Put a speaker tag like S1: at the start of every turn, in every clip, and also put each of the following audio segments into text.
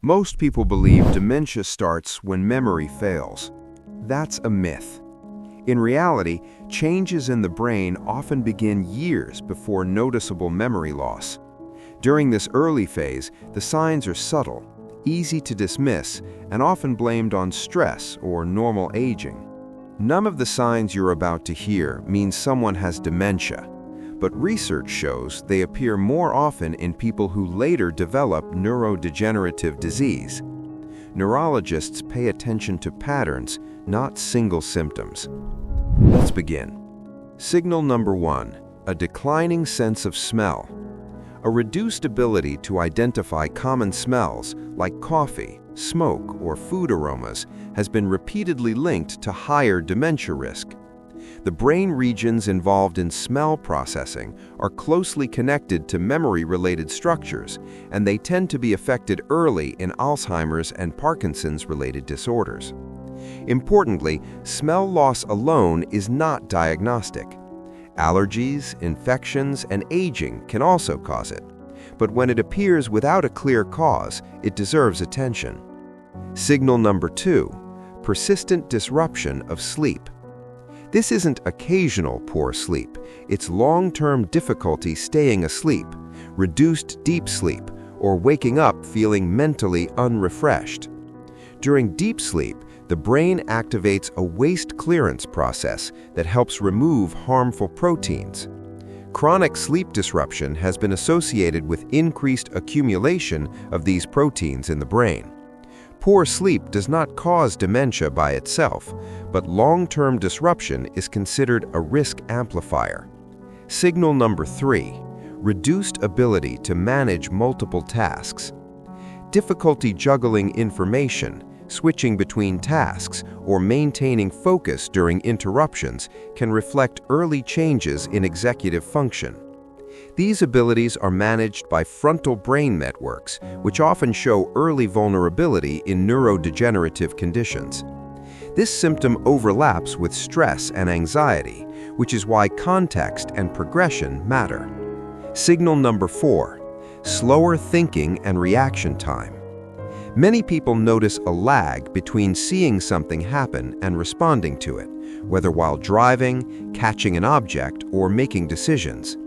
S1: Most people believe dementia starts when memory fails. That's a myth. In reality, changes in the brain often begin years before noticeable memory loss. During this early phase, the signs are subtle, easy to dismiss, and often blamed on stress or normal aging. None of the signs you're about to hear means someone has dementia, but research shows they appear more often in people who later develop neurodegenerative disease. Neurologists pay attention to patterns, not single symptoms. Let's begin. Signal number 1, a declining sense of smell. A reduced ability to identify common smells like coffee, smoke, or food aromas has been repeatedly linked to higher dementia risk. The brain regions involved in smell processing are closely connected to memory-related structures, and they tend to be affected early in Alzheimer's and Parkinson's-related disorders. Importantly, smell loss alone is not diagnostic. Allergies, infections, and aging can also cause it. But when it appears without a clear cause, it deserves attention. Signal number 2, persistent disruption of sleep. This isn't occasional poor sleep, it's long-term difficulty staying asleep, reduced deep sleep, or waking up feeling mentally unrefreshed. During deep sleep, the brain activates a waste clearance process that helps remove harmful proteins. Chronic sleep disruption has been associated with increased accumulation of these proteins in the brain. Poor sleep does not cause dementia by itself, but long-term disruption is considered a risk amplifier. Signal number 3, reduced ability to manage multiple tasks. Difficulty juggling information, switching between tasks, or maintaining focus during interruptions can reflect early changes in executive function. These abilities are managed by frontal brain networks, which often show early vulnerability in neurodegenerative conditions. This symptom overlaps with stress and anxiety, which is why context and progression matter. Signal number 4, slower thinking and reaction time. Many people notice a lag between seeing something happen and responding to it, whether while driving, catching an object, or making decisions.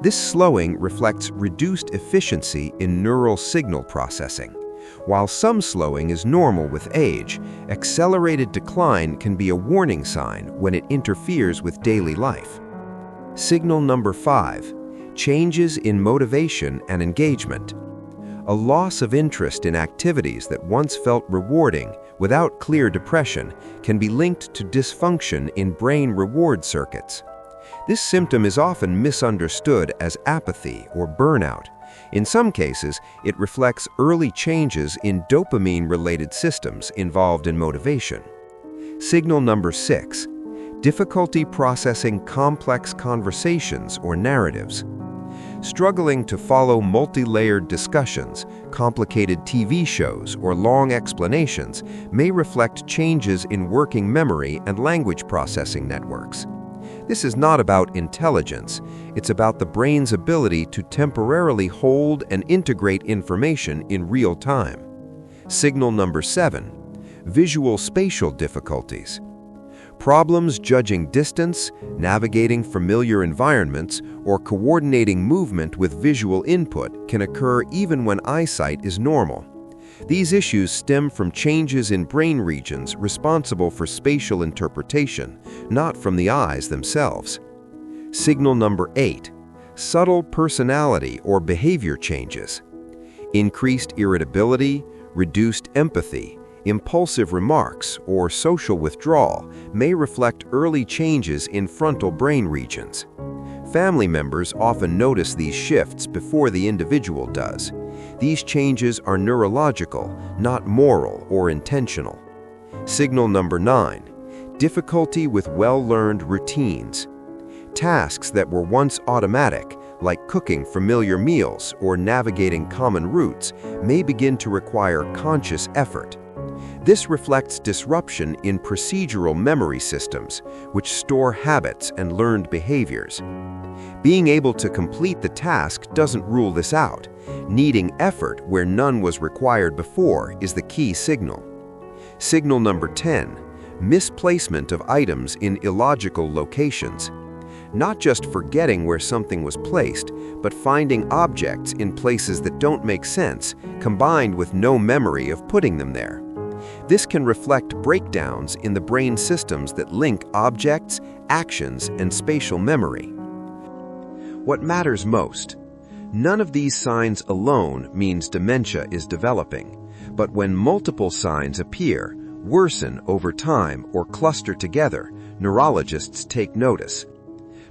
S1: This slowing reflects reduced efficiency in neural signal processing. While some slowing is normal with age, accelerated decline can be a warning sign when it interferes with daily life. Signal number 5, changes in motivation and engagement. A loss of interest in activities that once felt rewarding without clear depression can be linked to dysfunction in brain reward circuits. This symptom is often misunderstood as apathy or burnout. In some cases, it reflects early changes in dopamine-related systems involved in motivation. Signal number 6, difficulty processing complex conversations or narratives. Struggling to follow multi-layered discussions, complicated TV shows, or long explanations may reflect changes in working memory and language processing networks. This is not about intelligence, it's about the brain's ability to temporarily hold and integrate information in real time. Signal number 7, visual spatial difficulties. Problems judging distance, navigating familiar environments, or coordinating movement with visual input can occur even when eyesight is normal. These issues stem from changes in brain regions responsible for spatial interpretation, not from the eyes themselves. Signal number 8, subtle personality or behavior changes. Increased irritability, reduced empathy, impulsive remarks, or social withdrawal may reflect early changes in frontal brain regions. Family members often notice these shifts before the individual does. These changes are neurological, not moral or intentional. Signal number 9, difficulty with well-learned routines. Tasks that were once automatic, like cooking familiar meals or navigating common routes, may begin to require conscious effort. This reflects disruption in procedural memory systems, which store habits and learned behaviors. Being able to complete the task doesn't rule this out. Needing effort where none was required before is the key signal. Signal number 10, misplacement of items in illogical locations. Not just forgetting where something was placed, but finding objects in places that don't make sense, combined with no memory of putting them there. This can reflect breakdowns in the brain systems that link objects, actions, and spatial memory. What matters most? None of these signs alone means dementia is developing, but when multiple signs appear, worsen over time, or cluster together, neurologists take notice.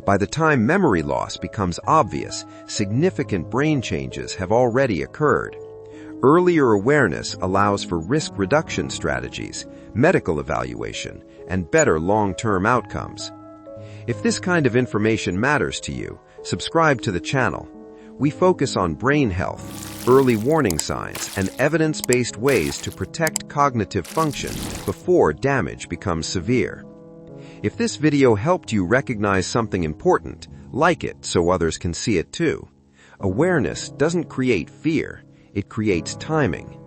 S1: By the time memory loss becomes obvious, significant brain changes have already occurred. Earlier awareness allows for risk reduction strategies, medical evaluation, and better long-term outcomes. If this kind of information matters to you, subscribe to the channel. We focus on brain health, early warning signs, and evidence-based ways to protect cognitive function before damage becomes severe. If this video helped you recognize something important, like it so others can see it too. Awareness doesn't create fear, it creates timing.